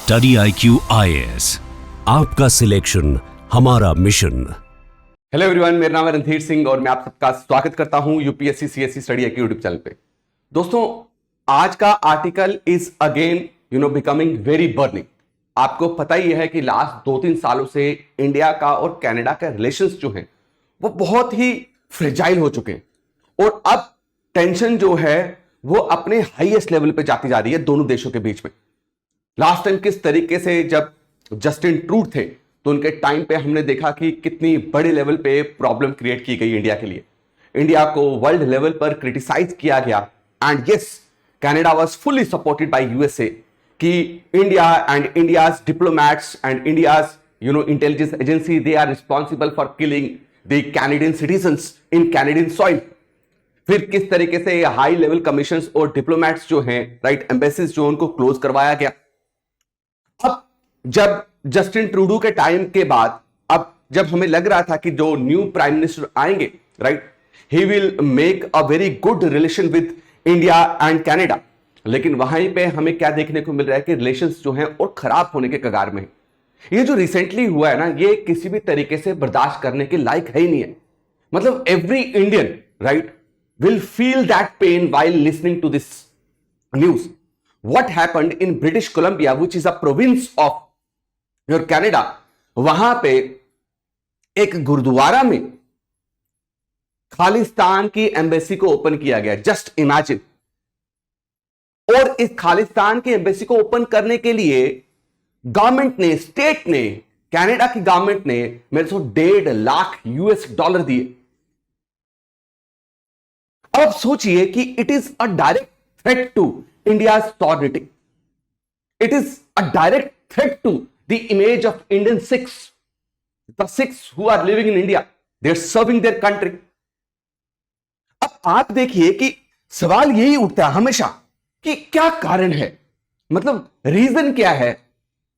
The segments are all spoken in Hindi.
स्टडी IQ IAS, आपका सिलेक्शन हमारा मिशन। हेलो एवरीवन, मेरा नाम है रणधीर सिंह और मैं आप सबका स्वागत करता हूं UPSC CSC study IQ YouTube channel पे। दोस्तों, आज का article is again becoming very burning. आपको पता ही है कि लास्ट 2-3 सालों से इंडिया का और कनाडा का रिलेशंस जो हैं वो बहुत ही फ्रेजाइल हो चुके हैं और अब टेंशन जो है वो अपने हाईएस्ट लेवल पे जाती जा रही है दोनों देशों के बीच में। लास्ट टाइम किस तरीके से जब जस्टिन ट्रूडो थे तो उनके टाइम पे हमने देखा कि कितनी बड़े लेवल पे प्रॉब्लम क्रिएट की गई इंडिया के लिए। इंडिया को वर्ल्ड लेवल पर क्रिटिसाइज किया गया and yes, Canada was fully supported by USA कि India and India's diplomats and India's intelligence agency they are responsible for killing the Canadian citizens in Canadian soil. फिर किस तरीके से हाई लेवल कमीशंस और डिप्लोमैट्स जो हैं, राइट, एम्बेसीज जो उनको क्लोज करवाया गया। अब जब जस्टिन ट्रूडो के टाइम के बाद अब जब हमें लग रहा था कि जो न्यू प्राइम मिनिस्टर आएंगे, right, he will make a very good relation with India and Canada, लेकिन वहीं पे हमें क्या देखने को मिल रहा है कि रिलेशंस जो हैं और खराब होने के कगार में। ये जो रिसेंटली हुआ है ना, ये किसी भी तरीके से बर्दाश्त करने के लायक है ही नहीं है। मतलब every Indian, right, will feel that pain while listening to this news. What happened in British Columbia, which is a province of your Canada, वहां पे एक गुरुद्वारा में खालिस्तान की एम्बेसी को ओपन किया गया। Just imagine. और इस खालिस्तान की एम्बेसी को ओपन करने के लिए गवर्नमेंट ने, स्टेट ने, कनाडा की गवर्नमेंट ने मेरे से $1.5 लाख दिए। अब सोचिए कि it is a direct threat to India sovereignty. It is a direct threat to the image of Indian Sikhs, the Sikhs who are living in India, they are serving their country. अब आप देखिए कि सवाल यही उठता है हमेशा कि क्या कारण है, मतलब रीजन क्या है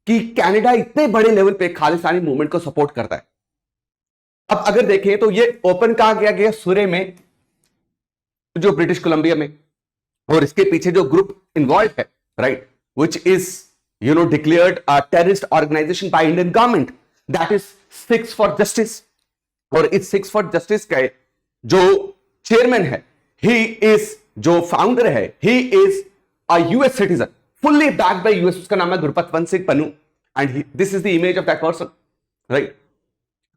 कि कनाडा इतने बड़े लेवल पे खालिस्तानी मूवमेंट को सपोर्ट करता है। अब अगर देखें तो ये ओपन कहा गया सूर्य में, जो ब्रिटिश कोलंबिया में, और इसके पीछे जो ग्रुप इन्वॉल्व है, right, which is declared a terrorist organization by Indian government, that is Sikhs for Justice. और इस सिक्स फॉर जस्टिस का जो चेयरमैन है, ही इज, जो फाउंडर है, he is a US citizen, fully backed by US. उसका नाम है Gurpatwant Singh Pannu and this is the image of that person, right.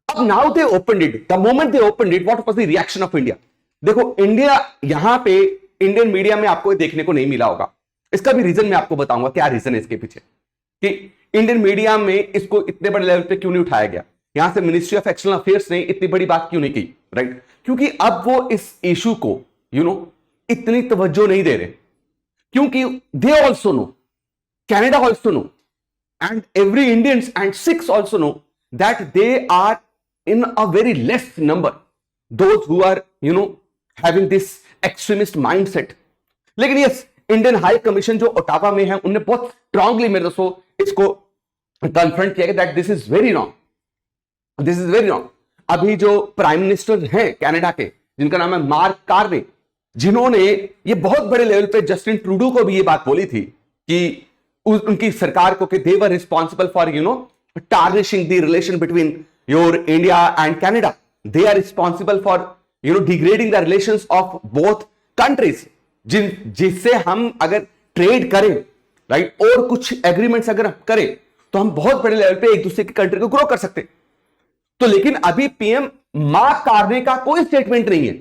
अब now they opened it, the moment they opened it, what was the reaction of India? देखो, इंडिया यहां पे इंडियन मीडिया में आपको देखने को नहीं मिला होगा। इसका भी रीजन मैं आपको बताऊंगा क्या रीजन है इसके पीछे कि इंडियन मीडिया में इसको इतने बड़े लेवल पे क्यों नहीं उठाया गया। यहां से मिनिस्ट्री ऑफ एक्सटर्नल अफेयर्स ने इतनी बड़ी बात क्यों नहीं की, राइट? क्योंकि अब वो इस इशू को इतनी तवज्जो नहीं दे रहे, क्योंकि they also know, Canada also know, and every Indians and Sikhs also know that they are in a very less number those who are having this extremist mindset। लेकिन यस, इंडियन हाई कमीशन जो ओटावा में है, उन्होंने बहुत स्ट्रांगली मेरे दोस्तों इसको कन्फ्रंट किया that this is very wrong, this is very wrong. अभी जो प्राइम मिनिस्टर हैं कनाडा के, जिनका नाम है मार्क कार्ने, जिन्होंने ये बहुत बड़े लेवल पे जस्टिन ट्रूडो को भी ये बात बोली थी कि उनकी सरकार को कि they were responsible for tarnishing the relation between your India and Canada, they are responsible for degrading the relations of both countries, जिससे हम अगर ट्रेड करें, राइट, और कुछ एग्रीमेंट्स अगर करें तो हम बहुत बड़े लेवल पे एक दूसरे की कंट्री को ग्रो कर सकते। तो लेकिन अभी पीएम मार्क कार्ने का कोई स्टेटमेंट नहीं है,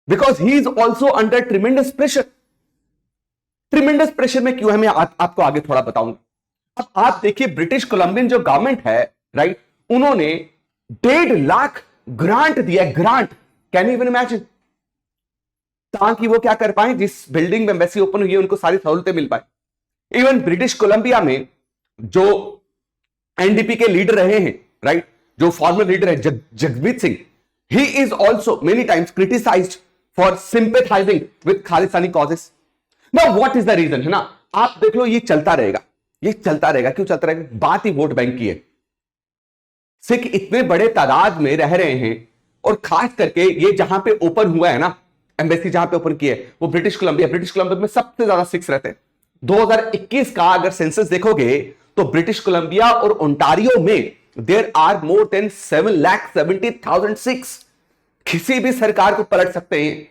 because he is also under tremendous pressure. Tremendous pressure में क्यों है मैं आपको आगे थोड़ा बताऊंगा। अब आप देखिए, ब्रिटिश कोलंबियन जो गवर्नमेंट है, राइट, उन्होंने $1.5 लाख ग्रांट दिया, grant, can you even imagine, ताकि वो क्या कर पाए, जिस बिल्डिंग में एम्बेसी ओपन हुई है उनको सारी सहूलतें मिल पाए। इवन ब्रिटिश कोलंबिया में जो एनडीपी के लीडर रहे हैं, राइट, जो फॉर्मर लीडर है Jagmeet Singh, he is also many times criticised for sympathising with Khalistani causes. Now what is the reason, है ना? आप देख लो, ये चलता रहेगा, ये चलता रहेगा। क्यों चलता रहेगा? बात ही वोट बैंक की है। सिख इतने बड़े तादाद में रह रहे हैं, और खास करके ये जहां पे ओपन हुआ है ना, एम्बेसी जहां पे ओपन की है वो ब्रिटिश कोलंबिया में सबसे ज्यादा सिख्स रहते हैं। 2021 का अगर सेंसस देखोगे तो ब्रिटिश कोलंबिया और ओंटारियो में there are more than 7,70,000 Sikhs. किसी भी सरकार को पलट सकते हैं।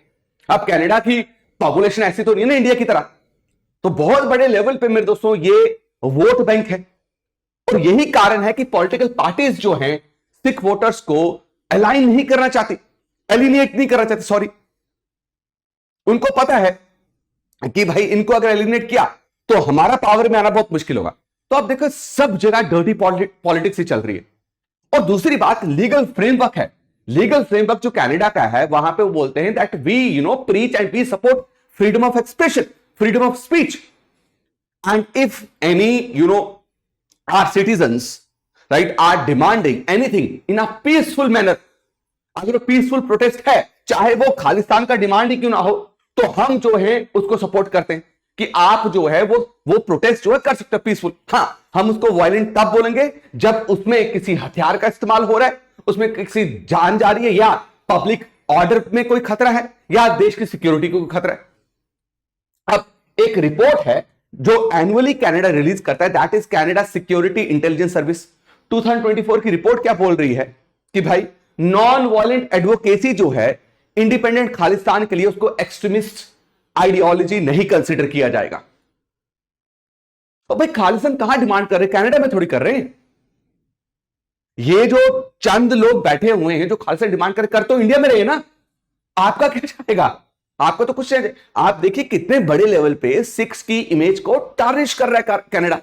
अब कनाडा की पॉपुलेशन ऐसी तो नहीं है ना इंडिया की तरह, तो बहुत बड़े लेवल पे मेरे दोस्तों ये वोट बैंक है। और यही कारण है कि पॉलिटिकल पार्टीज जो हैं सिख वोटर्स को अलाइन नहीं करना चाहती, एलिनेट नहीं करना चाहती, सॉरी। उनको पता है कि भाई इनको अगर एलिनेट किया तो हमारा पावर में आना बहुत मुश्किल होगा। तो आप देखो सब जगह डर्टी पॉलिटिक्स ही चल रही है। और दूसरी बात लीगल फ्रेमवर्क है। लीगल फ्रेमवर्क जो कनाडा का है वहां पे वो बोलते हैं that we preach and we support freedom of expression, freedom of speech, and if any are citizens right are demanding anything in a peaceful manner, अगर पीसफुल प्रोटेस्ट है चाहे वो खालिस्तान का डिमांड ही क्यों ना हो, तो हम जो है उसको सपोर्ट करते हैं कि आप जो है वो प्रोटेस्ट जो है कर सकते हैं पीसफुल। हां, हम उसको वायलेंट तब बोलेंगे जब उसमें किसी हथियार का इस्तेमाल हो रहा है, उसमें किसी जान जा रही है, या पब्लिक ऑर्डर में कोई खतरा है, या देश की सिक्योरिटी को कोई खतरा है। अब एक रिपोर्ट है जो एनुअली कनाडा रिलीज करता है, that is Canada security intelligence service. 2024 की रिपोर्ट क्या बोल रही है कि भाई नॉन वायलेंट एडवोकेसी जो है इंडिपेंडेंट खालिस्तान के लिए उसको एक्सट्रीमिस्ट आइडियोलॉजी नहीं कंसीडर किया जाएगा। तो भाई खालिस्तान कहां डिमांड कर रहे हैं? कनाडा में थोड़ी कर रहे हैं। ये जो चंद लोग बैठे हुए हैं जो खालिस्तान डिमांड कर तो इंडिया में रहे ना, आपका क्या चाहेगा? आपको तो कुछ नहीं। आप देखिए कितने बड़े लेवल पे सिक्स की इमेज को टार्निश कर रहा है कनाडा।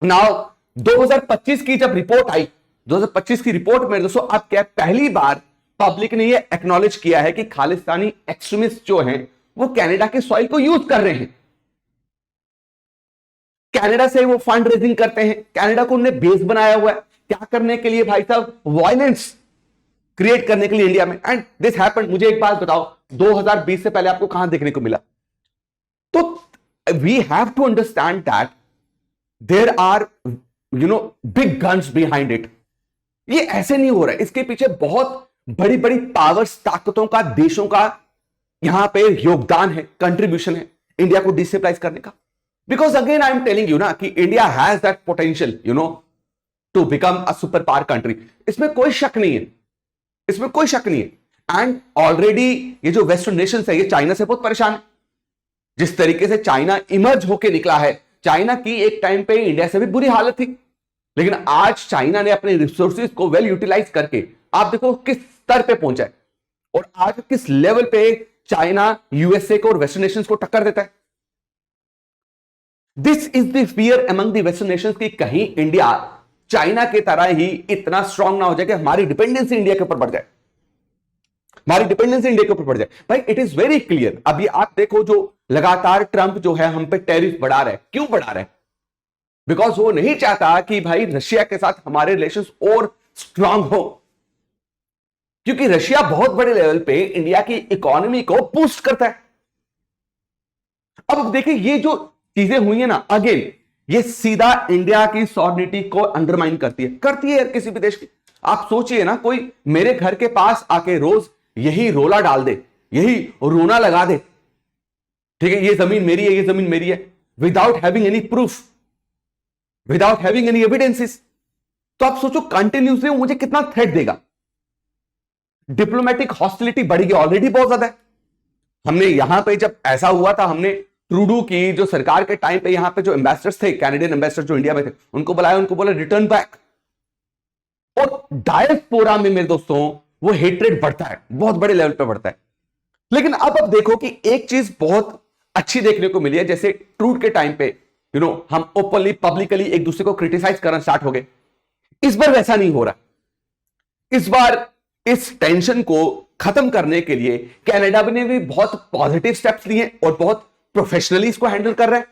नाउ 2025 की जब रिपोर्ट आई, 2025 की रिपोर्ट में दोस्तों अब क्या पहली बार पब्लिक ने ये एक्नॉलेज किया है कि खालिस्तानी एक्सट्रीमिस्ट जो हैं वो कनाडा के सॉइल को यूज कर रहे हैं। कनाडा से वो फंड रेजिंग करते हैं, कनाडा को उन्होंने बेस बनाया हुआ है क्या करने के लिए भाई साहब? वायलेंस क्रिएट करने के लिए इंडिया में। And this happened. मुझे एक बात बताओ, 2020 से पहले आपको कहां देखने को मिला? तो we have to understand that there are big guns behind it. ये ऐसे नहीं हो रहा है, इसके पीछे बहुत बड़ी बड़ी पावर्स, ताकतों का, देशों का यहां पे योगदान है, कंट्रीब्यूशन है इंडिया को डिस्टेबलाइज करने का। Because again I am telling you ना कि India has that potential to become a super power country. इसमें कोई शक नहीं है, इसमें कोई शक नहीं है। एंड ऑलरेडी ये जो वेस्टर्न नेशन है ये चाइना से बहुत परेशान है। जिस तरीके से चाइना इमर्ज होके निकला है, चाइना की एक टाइम पे इंडिया से भी बुरी हालत थी, लेकिन आज चाइना ने अपने रिसोर्सेज को वेल यूटिलाइज करके आप देखो किस स्तर पे पहुंचा है, और आज किस लेवल पे चाइना यूएसए को और वेस्टर्न नेशंस को टक्कर देता है। This is the fear among the western Nations कि कहीं इंडिया चाइना के तरह ही इतना स्ट्रांग ना हो जाए कि हमारी डिपेंडेंसी इंडिया के ऊपर बढ़ जाए, हमारी डिपेंडेंसी इंडिया के ऊपर बढ़ जाए। भाई इट इज वेरी क्लियर। अभी आप देखो जो लगातार ट्रंप जो है हम पे टैरिफ बढ़ा रहा है, क्यों बढ़ा रहा है? बिकॉज वो नहीं चाहता कि भाई रशिया के साथ हमारे रिलेशंस और स्ट्रांग हो, क्योंकि रशिया बहुत बड़े लेवल पे इंडिया की इकोनॉमी को बूस्ट करता है। अब देखिए ये जो चीजें हुई है ना, अगेन ये सीधा इंडिया की सॉवरेनिटी को अंडरमाइन करती है यार किसी भी देश की। आप सोचिए ना, कोई मेरे घर के पास आके रोज यही रोला डाल दे, यही रोना लगा दे, ठीक है, ये जमीन मेरी है, ये जमीन मेरी है, without having any proof, without having any evidences. तो आप सोचो कंटिन्यूसली मुझे कितना थ्रेट देगा। डिप्लोमेटिक हॉस्टिलिटी बढ़ेगी, ऑलरेडी बहुत ज्यादा है। हमने यहां पे जब ऐसा हुआ था, हमने ट्रूडो की जो सरकार के टाइम पे यहां पे जो एम्बेसडर्स थे, कैनेडियन एम्बेसडर जो इंडिया में थे, उनको बुलाया, उनको बोला रिटर्न बैक। और डायस्पोरा में मेरे दोस्तों वो हेट्रेड बढ़ता है, बहुत बड़े लेवल पे बढ़ता है। लेकिन अब देखो कि एक चीज बहुत अच्छी देखने को मिली है, जैसे ट्रूड के टाइम पे हम ओपनली पब्लिकली एक दूसरे को क्रिटिसाइज करना स्टार्ट हो गए। इस बार वैसा नहीं हो रहा। इस बार इस टेंशन को खत्म करने के लिए कनाडा ने भी बहुत पॉजिटिव स्टेप्स लिए और बहुत प्रोफेशनली इसको हैंडल कर रहा है,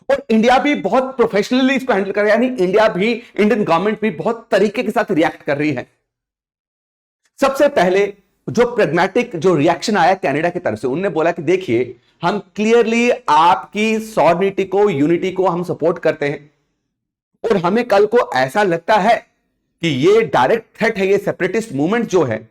और इंडिया भी बहुत प्रोफेशनली इसको हैंडल कर रहा है। यानी इंडिया भी, इंडियन गवर्नमेंट भी बहुत तरीके के साथ रिएक्ट कर रही है। सबसे पहले जो प्रेग्मेटिक जो रिएक्शन आया कनाडा की तरफ से, उन्होंने बोला कि देखिए हम क्लियरली आपकी सॉवरेनिटी को, यूनिटी को हम सपोर्ट करते हैं, और हमें कल को ऐसा लगता है कि ये डायरेक्ट थ्रेट है, ये सेपरेटिस्ट मूवमेंट जो है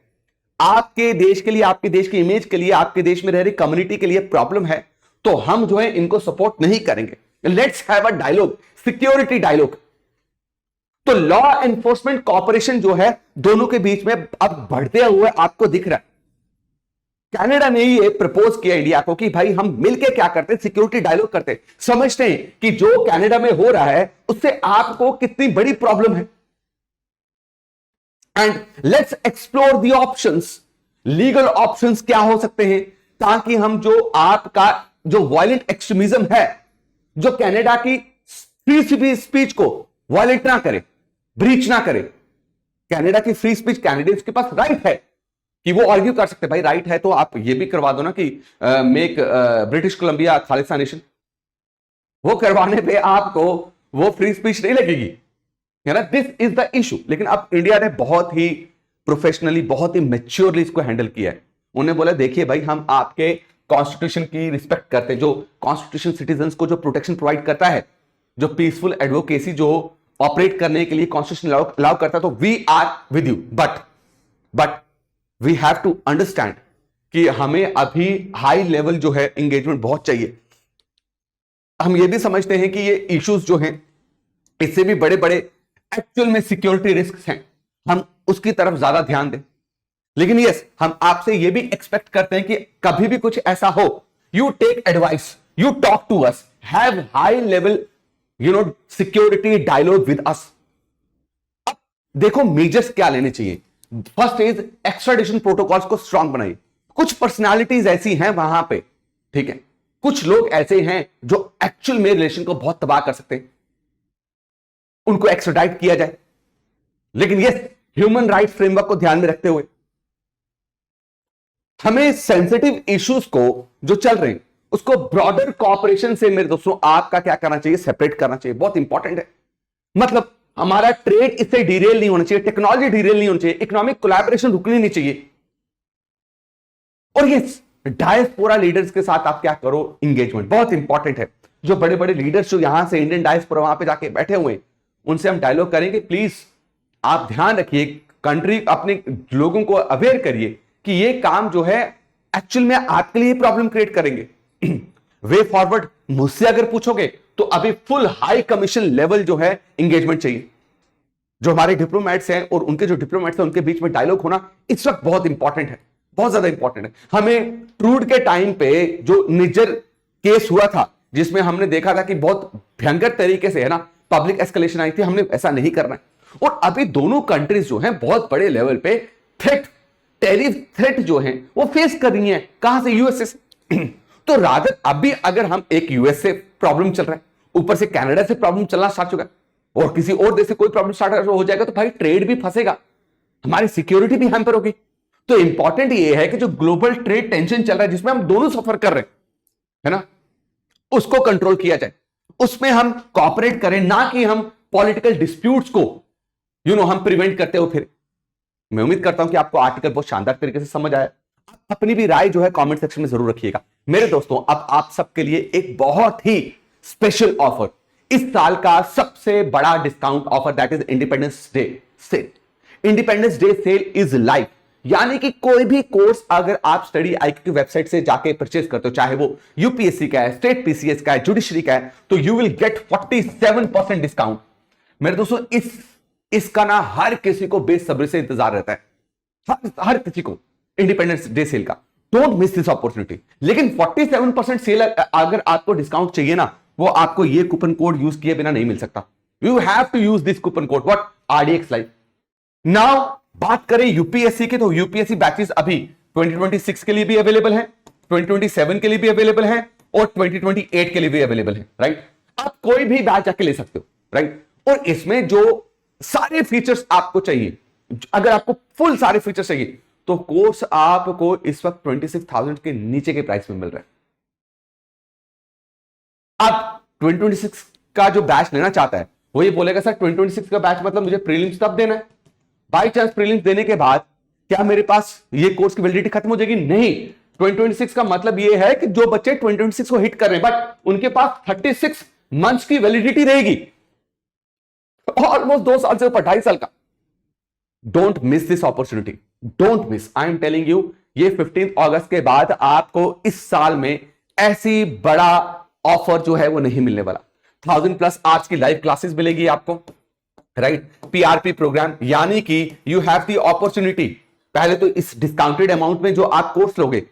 आपके देश के लिए, आपके देश की इमेज के लिए, आपके देश में रह रही कम्युनिटी के लिए प्रॉब्लम है, तो हम जो है इनको सपोर्ट नहीं करेंगे। Let's have a dialogue, security dialogue. तो लॉ एनफोर्समेंट कॉपरेशन जो है दोनों के बीच में अब बढ़ते हुए आपको दिख रहा है। कनाडा ने ये प्रपोज किया इंडिया को कि भाई हम मिलके क्या करते, सिक्योरिटी डायलॉग करते, समझते हैं कि जो कनाडा में हो रहा है उससे आपको कितनी बड़ी प्रॉब्लम है। And let's explore the options, legal options क्या हो सकते हैं, ताकि हम जो आपका जो वायलेंट एक्सट्रीमिज्म है, जो कनाडा की फ्री स्पीच को वायलेट ना करे, ब्रीच ना करे। कनाडा की फ्री स्पीच, कैनेडियंस के पास राइट है कि वो आर्ग्यू कर सकते हैं, भाई राइट है तो आप ये भी करवा दो ना कि make British Columbia Khalistan nation. वो करवाने पे आपको वो फ्री स्पीच नहीं लगेगी, है ना। This is the issue. लेकिन अब इंडिया ने बहुत ही प्रोफेशनली, बहुत ही मैच्योरली इसको हैंडल किया है। उन्हें बोला देखिए भाई हम आपके कॉन्स्टिट्यूशन की रिस्पेक्ट करते हैं, जो कॉन्स्टिट्यूशन सिटीजन को जो प्रोटेक्शन प्रोवाइड करता है, जो पीसफुल एडवोकेसी जो ऑपरेट करने के लिए कॉन्स्टिट्यूशन अलाउ करता है, तो we are with you. But we have to understand कि हमें अभी हाई लेवल जो है एंगेजमेंट बहुत चाहिए। हम ये भी समझते हैं कि ये इश्यूज जो हैं इससे भी बड़े बड़े एक्चुअल में सिक्योरिटी रिस्क हैं, हम उसकी तरफ ज्यादा ध्यान दें। लेकिन यस, हम आपसे ये भी एक्सपेक्ट करते हैं कि कभी भी कुछ ऐसा हो, you take advice, you talk to us, have high level security dialogue with us. अब देखो मेजर्स क्या लेने चाहिए। फर्स्ट इज एक्स्ट्राडिशन प्रोटोकॉल्स को स्ट्रांग बनाइए। कुछ पर्सनालिटीज ऐसी हैं वहां पे, ठीक है, कुछ लोग ऐसे हैं जो एक्चुअल में रिलेशन को बहुत तबाह कर सकते हैं, उनको एक्स्ट्राडाइट किया जाए। लेकिन यस, ह्यूमन राइट फ्रेमवर्क को ध्यान में रखते हुए हमें सेंसिटिव इश्यूज को जो चल रहे हैं उसको ब्रॉडर कॉपरेशन से, मेरे दोस्तों, आपका क्या करना चाहिए, सेपरेट करना चाहिए। बहुत इंपॉर्टेंट है। मतलब हमारा ट्रेड इससे डिरेल नहीं होना चाहिए, टेक्नोलॉजी डिरेल नहीं होनी चाहिए, इकोनॉमिक कोलैबोरेशन रुकनी नहीं चाहिए। और ये डायस्पोरा लीडर्स के साथ आप क्या करो, इंगेजमेंट बहुत इंपॉर्टेंट है। जो बड़े बड़े लीडर्स जो यहां से इंडियन डायस्पोरा वहां पे जाके बैठे हुए हैं, उनसे हम डायलॉग करेंगे, प्लीज आप ध्यान रखिए, कंट्री अपने लोगों को अवेयर करिए कि ये काम जो है एक्चुअल में आपके लिए प्रॉब्लम क्रिएट करेंगे। वे फॉरवर्ड मुझसे अगर पूछोगे तो अभी फुल हाई कमीशन लेवल जो है एंगेजमेंट चाहिए। जो हमारे डिप्लोमेट्स हैं और उनके जो डिप्लोमेट्स हैं उनके बीच में डायलॉग होना इस वक्त बहुत इंपॉर्टेंट है, बहुत ज्यादा इंपॉर्टेंट है। हमें ट्रूड के टाइम पे जो निजर केस हुआ था, जिसमें हमने देखा था कि बहुत भयंकर तरीके से, है ना, पब्लिक एस्केलेशन आई थी, हमने ऐसा नहीं करना है। और अभी दोनों कंट्रीज जो हैं बहुत बड़े लेवल पे थ्रेट, टेरिफ थ्रेट जो है वो फेस कर रही हैं। कहां से? यूएसए से। तो रादर अभी अगर हम, एक यूएस से प्रॉब्लम चल रहा है, ऊपर से कनाडा से प्रॉब्लम चलना स्टार्ट हो गया, और किसी और देश से कोई प्रॉब्लम स्टार्ट हो जाएगा, तो भाई ट्रेड भी फंसेगा, हमारी सिक्योरिटी भी हैम्पर होगी। तो इंपॉर्टेंट ये है कि जो ग्लोबल ट्रेड टेंशन चल रहा है, जिसमें हम दोनों सफर कर रहे हैं, है ना, उसको कंट्रोल किया जाए, उसमें हम कॉपरेट करें, ना कि हम पॉलिटिकल डिस्प्यूट्स को हम प्रिवेंट करते हो। फिर मैं उम्मीद करता हूं कि आपको आर्टिकल बहुत शानदार तरीके से समझ आया। अपनी भी राय जो है कमेंट सेक्शन में जरूर रखिएगा। मेरे दोस्तों, अब आप सबके लिए एक बहुत ही स्पेशल ऑफर, इस साल का सबसे बड़ा discount offer, that is Independence Day sale. Independence Day sale is live, यानी कि कोई भी कोर्स अगर आप स्टडी आईक्यू की वेबसाइट से जाके परचेज करते हो, चाहे वो यूपीएससी का है, स्टेट पीसीएस का है, जुडिशरी का है, तो यू विल गेट 47% डिस्काउंट। मेरे दोस्तों, इसका ना हर किसी को बेसब्री से इंतजार रहता है, हर किसी को, इंडिपेंडेंस डे सेल का। Don't miss this opportunity. लेकिन 47% सेल अगर आपको डिस्काउंट चाहिए ना, वो आपको ये कूपन कोड यूज किए बिना नहीं मिल सकता। You have to use this coupon code, what? RDX live. Now बात करें यूपीएससी की, तो यूपीएससी बैचेस अभी 2026 के लिए भी अवेलेबल है, 2027 के लिए भी अवेलेबल है, और 2028 के लिए भी अवेलेबल है, राइट। आप कोई भी बैच जाके ले सकते हो, राइट। और इसमें जो सारे फीचर्स आपको चाहिए, अगर आपको फुल सारे फीचर्स चाहिए, तो कोर्स आपको इस वक्त 26,000 के नीचे के प्राइस में मिल रहा है। आप 2026 का जो बैच लेना चाहता है, वो ये बोलेगा सर 2026 का बैच मतलब मुझे प्रीलिम्स तब देना है। बाई चांस प्रीलिम्स देने के बाद क्या मेरे पास ये कोर्स की वैलिडिटी खत्म हो जाएगी? नहीं। 2026 का मतलब ये है कि जो बच्चे 2026 को हिट कर रहे हैं, बट उनके पास 36 मंथ्स की वैलिडिटी रहेगी, ऑलमोस्ट 2 साल से ऊपर, 2.5 साल का। Don't miss this opportunity, don't miss. I am telling you, ये 15 अगस्त के बाद आपको इस साल में ऐसी बड़ा ऑफर जो है वो नहीं मिलने वाला। 1000+ आवर्स की लाइव क्लासेस मिलेगी आपको, राइट। पीआरपी प्रोग्राम, यानी कि यू हैव द अपॉर्चुनिटी, पहले तो इस डिस्काउंटेड अमाउंट में जो आप कोर्स लोगे,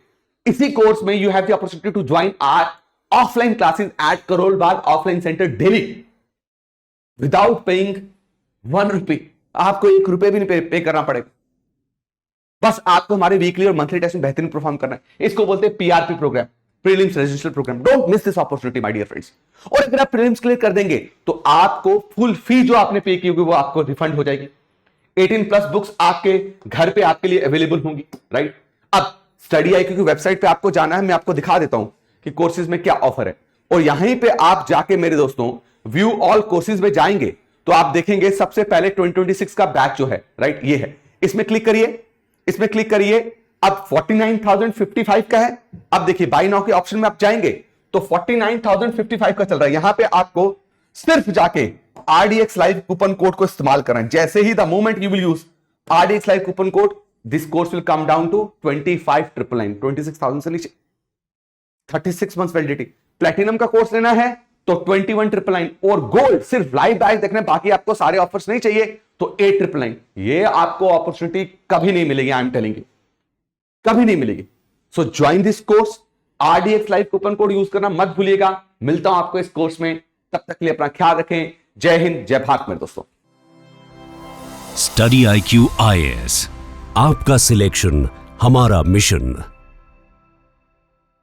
इसी कोर्स में you have the opportunity to join our offline classes at Karol Bagh offline centre daily without paying 1 rupee. आपको 1 रुपए भी नहीं पे करना पड़ेगा, बस आपको हमारे वीकली और मंथली टेस्ट में बेहतरीन परफॉर्म करना है। इसको बोलते हैं PRP programme, prelims residential programme. Don't miss this opportunity my dear friends. और अगर आप प्रीलिम्स क्लियर कर देंगे तो आपको फुल फी जो आपने पे की होगी वो आपको रिफंड हो जाएगी। 18+ बुक्स आपके घर पे आपके लिए अवेलेबल होंगी, राइट। अब स्टडी IQ की वेबसाइट पे आपको जाना है, मैं आपको दिखा देता हूं कि कोर्सेज में क्या ऑफर है। और यहीं पे आप जाके मेरे दोस्तों व्यू ऑल कोर्सेज में जाएंगे तो आप देखेंगे सबसे पहले 2026 का बैच जो है, राइट, ये है। इसमें क्लिक करिए, इसमें क्लिक करिए। अब 49,055 का है। अब देखिए बाय नाउ के ऑप्शन में आप जाएंगे तो 49,055 का चल रहा है। यहां पे आपको सिर्फ जाके RDX लाइव कूपन कोड को इस्तेमाल करना है। जैसे ही the moment you will use RDX live coupon code, this course will come down to 25,999, 26,000 से नीचे, 36 मंथ्स वैलिडिटी। प्लेटिनम का कोर्स लेना है तो 21,999, और गोल्ड सिर्फ लाइव बैच देखने, बाकी आपको सारे ऑफर्स नहीं चाहिए तो 8,999। ये आपको अपॉर्चुनिटी कभी नहीं मिलेगी, आई एम टेलिंग यू, कभी नहीं मिलेगी। सो join this course, RDX live coupon code use करना मत भूलिएगा। मिलता हूं आपको इस कोर्स में, तब तक के लिए अपना ख्याल रखें। जय हिंद, जय भारत मेरे दोस्तों। स्टडी IQ IAS, आपका सिलेक्शन हमारा मिशन।